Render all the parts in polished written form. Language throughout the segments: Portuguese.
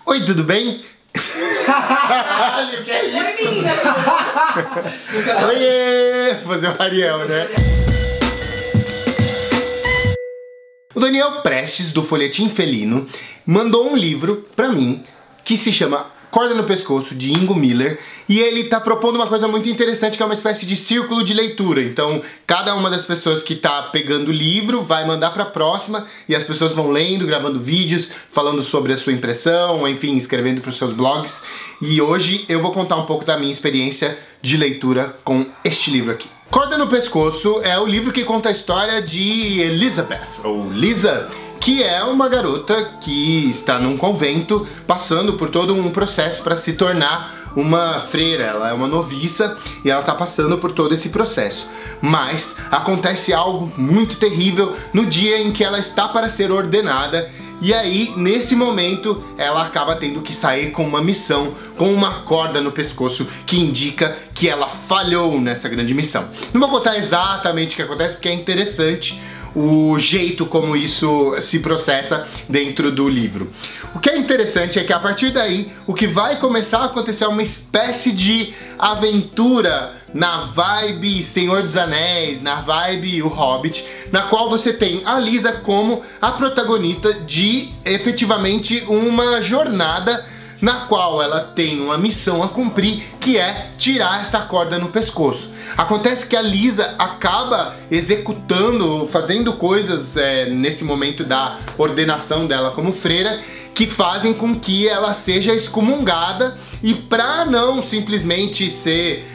Oi, tudo bem? Olha, que é isso? Oi, menina! Oiê! Vou fazer o Ariel, né? O Daniel Prestes, do Folhetim Felino, mandou um livro pra mim que se chama Corda no Pescoço, de Ingo Miller, e ele tá propondo uma coisa muito interessante, que é uma espécie de círculo de leitura. Então, cada uma das pessoas que tá pegando o livro vai mandar pra próxima, e as pessoas vão lendo, gravando vídeos, falando sobre a sua impressão, enfim, escrevendo pros seus blogs. E hoje eu vou contar um pouco da minha experiência de leitura com este livro aqui. Corda no Pescoço é o livro que conta a história de Elizabeth, ou Lisa, que é uma garota que está num convento passando por todo um processo para se tornar uma freira. Ela é uma noviça e ela está passando por todo esse processo. Mas acontece algo muito terrível no dia em que ela está para ser ordenada. E aí, nesse momento, ela acaba tendo que sair com uma missão, com uma corda no pescoço, que indica que ela falhou nessa grande missão. Não vou contar exatamente o que acontece, porque é interessante o jeito como isso se processa dentro do livro. O que é interessante é que a partir daí, o que vai começar a acontecer é uma espécie de aventura na vibe Senhor dos Anéis, na vibe O Hobbit, na qual você tem a Lisa como a protagonista de efetivamente uma jornada na qual ela tem uma missão a cumprir, que é tirar essa corda no pescoço. Acontece que a Lisa acaba executando, fazendo coisas nesse momento da ordenação dela como freira, que fazem com que ela seja excomungada, e para não simplesmente ser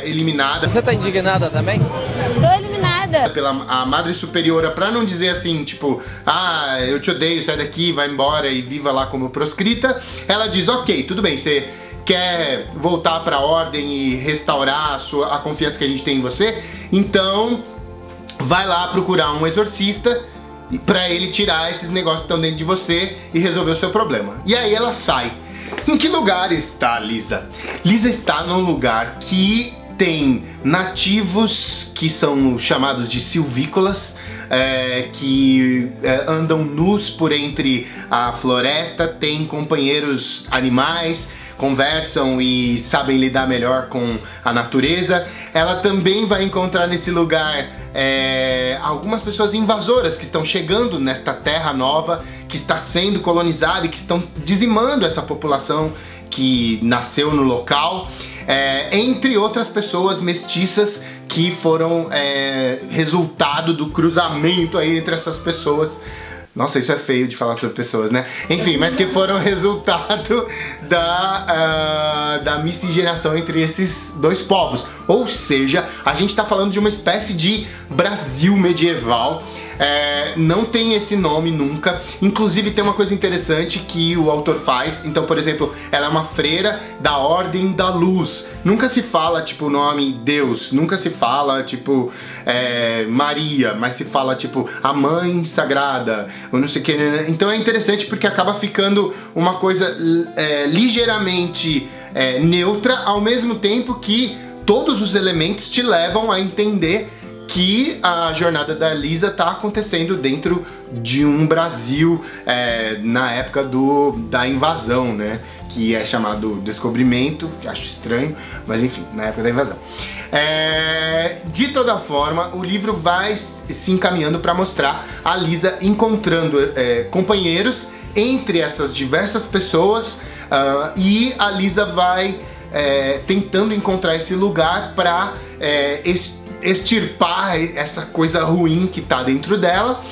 eliminada... Você tá indignada também? Tô eliminada. Pela a Madre Superiora, pra não dizer assim, tipo, ah, eu te odeio, sai daqui, vai embora e viva lá como proscrita, ela diz, ok, tudo bem, você quer voltar pra ordem e restaurar a confiança que a gente tem em você, então vai lá procurar um exorcista pra ele tirar esses negócios que estão dentro de você e resolver o seu problema. E aí ela sai. Em que lugar está a Lisa? Lisa está num lugar que tem nativos que são chamados de silvícolas, que andam nus por entre a floresta, tem companheiros animais, conversam e sabem lidar melhor com a natureza. Ela também vai encontrar nesse lugar algumas pessoas invasoras que estão chegando nesta terra nova, que está sendo colonizada e que estão dizimando essa população que nasceu no local. Entre outras pessoas mestiças que foram resultado do cruzamento aí entre essas pessoas. Nossa, isso é feio de falar sobre pessoas, né? Enfim, mas que foram resultado da miscigenação entre esses dois povos. Ou seja, a gente tá falando de uma espécie de Brasil medieval. Não tem esse nome nunca. Inclusive tem uma coisa interessante que o autor faz. Então, por exemplo, ela é uma freira da Ordem da Luz. Nunca se fala, tipo, o nome Deus. Nunca se fala, tipo, Maria. Mas se fala, tipo, a Mãe Sagrada, ou não sei o que. Então é interessante porque acaba ficando uma coisa ligeiramente neutra, ao mesmo tempo que todos os elementos te levam a entender que a jornada da Lisa está acontecendo dentro de um Brasil na época da invasão, né? Que é chamado Descobrimento, que acho estranho, mas enfim, na época da invasão. De toda forma, o livro vai se encaminhando para mostrar a Lisa encontrando companheiros entre essas diversas pessoas, e a Lisa vai tentando encontrar esse lugar para extirpar essa coisa ruim que tá dentro dela.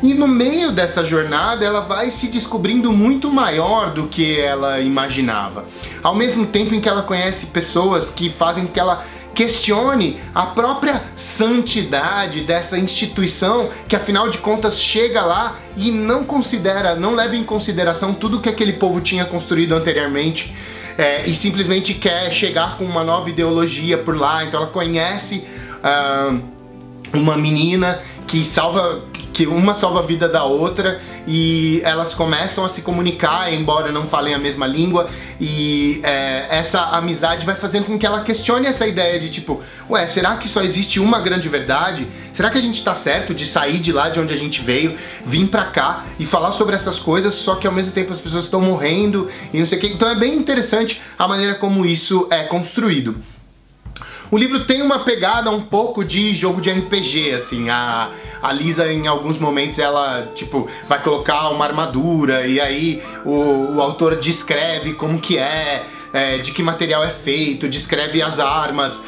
E no meio dessa jornada ela vai se descobrindo muito maior do que ela imaginava. Ao mesmo tempo em que ela conhece pessoas que fazem que ela questione a própria santidade dessa instituição, que afinal de contas chega lá e não leva em consideração tudo que aquele povo tinha construído anteriormente, e simplesmente quer chegar com uma nova ideologia por lá. Então ela conhece uma menina que que uma salva a vida da outra e elas começam a se comunicar, embora não falem a mesma língua, e essa amizade vai fazendo com que ela questione essa ideia de tipo, ué, será que só existe uma grande verdade? Será que a gente tá certo de sair de lá de onde a gente veio, vir pra cá e falar sobre essas coisas, só que ao mesmo tempo as pessoas estão morrendo e não sei o que. Então é bem interessante a maneira como isso é construído. O livro tem uma pegada um pouco de jogo de RPG, assim, a Lisa em alguns momentos ela, tipo, vai colocar uma armadura e aí o autor descreve como que de que material é feito, descreve as armas,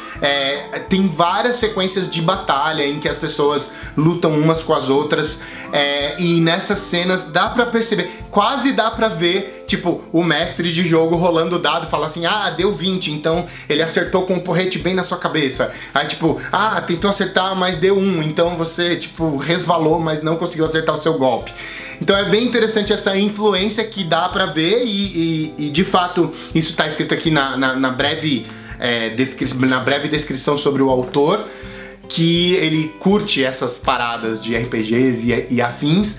tem várias sequências de batalha em que as pessoas lutam umas com as outras, e nessas cenas dá pra perceber, quase dá pra ver, tipo, o mestre de jogo rolando o dado, fala assim, ah, deu 20, então ele acertou com um porrete bem na sua cabeça. Aí tipo, ah, tentou acertar, mas deu 1, então você, tipo, resvalou, mas não conseguiu acertar o seu golpe. Então é bem interessante essa influência que dá pra ver e de fato isso tá escrito aqui na breve descrição sobre o autor, que ele curte essas paradas de RPGs e afins.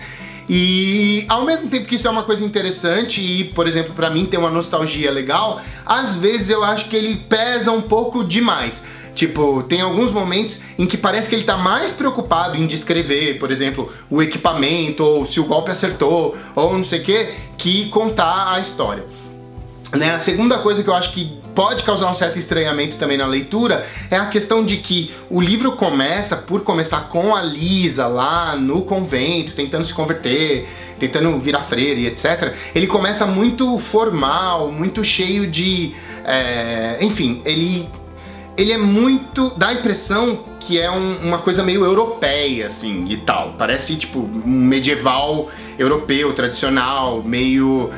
E ao mesmo tempo que isso é uma coisa interessante e, por exemplo, pra mim tem uma nostalgia legal, às vezes eu acho que ele pesa um pouco demais. Tipo, tem alguns momentos em que parece que ele tá mais preocupado em descrever, por exemplo, o equipamento, ou se o golpe acertou, ou não sei o que contar a história. Né? A segunda coisa que eu acho que pode causar um certo estranhamento também na leitura é a questão de que o livro começa com a Lisa lá no convento, tentando se converter, tentando virar freira e etc. Ele começa muito formal, muito cheio de... enfim, ele é muito... dá a impressão que é uma coisa meio europeia, assim, e tal. Parece, tipo, um medieval europeu, tradicional, meio...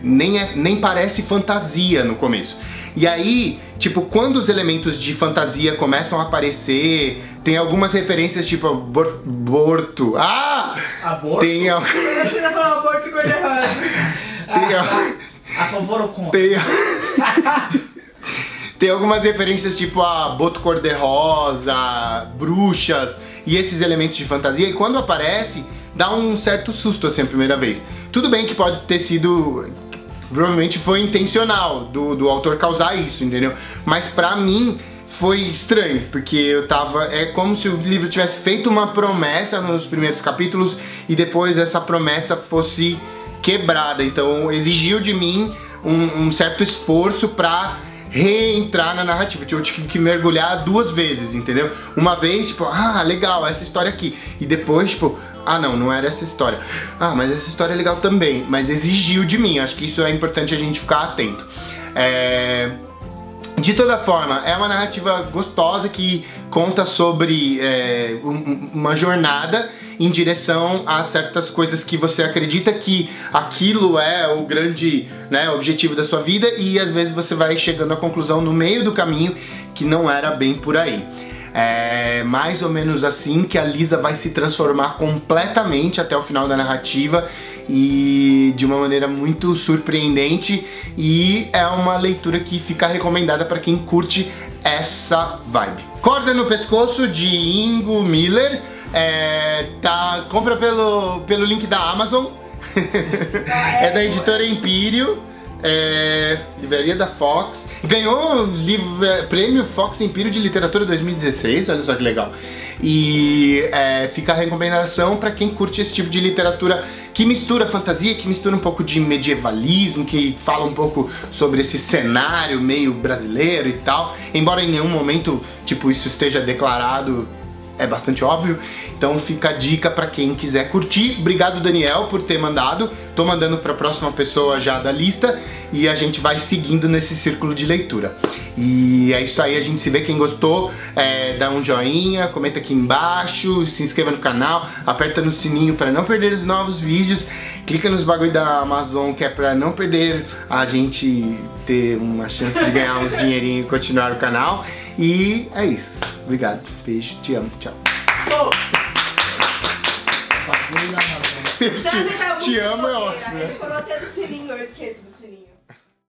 nem parece fantasia no começo. E aí, tipo, quando os elementos de fantasia começam a aparecer, tem algumas referências, tipo, aborto. Ah! Aborto? Tem... Eu achei que ia falar aborto cor-de-rosa. A favor ou contra? Tem algumas referências tipo a boto cor-de-rosa, bruxas e esses elementos de fantasia, e quando aparece, dá um certo susto assim a primeira vez. Tudo bem que pode ter sido... provavelmente foi intencional do autor causar isso, entendeu? Mas pra mim foi estranho, porque eu tava... é como se o livro tivesse feito uma promessa nos primeiros capítulos e depois essa promessa fosse quebrada. Então exigiu de mim um certo esforço pra reentrar na narrativa. Eu tive que mergulhar 2 vezes, entendeu? Uma vez, tipo, ah, legal, essa história aqui. E depois, tipo, ah, não era essa história. Ah, mas essa história é legal também. Mas exigiu de mim. Acho que isso é importante a gente ficar atento. De toda forma, é uma narrativa gostosa que conta sobre uma jornada em direção a certas coisas que você acredita que aquilo é o grande, né, objetivo da sua vida, e às vezes você vai chegando à conclusão no meio do caminho que não era bem por aí. É mais ou menos assim que a Lisa vai se transformar completamente até o final da narrativa, e de uma maneira muito surpreendente, e é uma leitura que fica recomendada para quem curte essa vibe. Corda no Pescoço, de Ingo Miller, compra pelo link da Amazon, é da editora Empírio, livraria da Fox, ganhou prêmio Fox Empírio de Literatura 2016, olha só que legal. E fica a recomendação para quem curte esse tipo de literatura que mistura fantasia, que mistura um pouco de medievalismo, que fala um pouco sobre esse cenário meio brasileiro e tal, embora em nenhum momento, tipo, isso esteja declarado, é bastante óbvio. Então fica a dica pra quem quiser curtir. Obrigado, Daniel, por ter mandado. Tô mandando pra próxima pessoa já da lista, e a gente vai seguindo nesse círculo de leitura. E é isso aí, a gente se vê. Quem gostou, dá um joinha, comenta aqui embaixo, se inscreva no canal, aperta no sininho para não perder os novos vídeos, clica nos bagulho da Amazon, que é pra não perder, a gente ter uma chance de ganhar uns dinheirinhos e continuar o canal. E é isso. Obrigado. Beijo. Te amo. Tchau. Você Te amo é ótimo, né? Ele falou até do sininho, eu esqueço do sininho.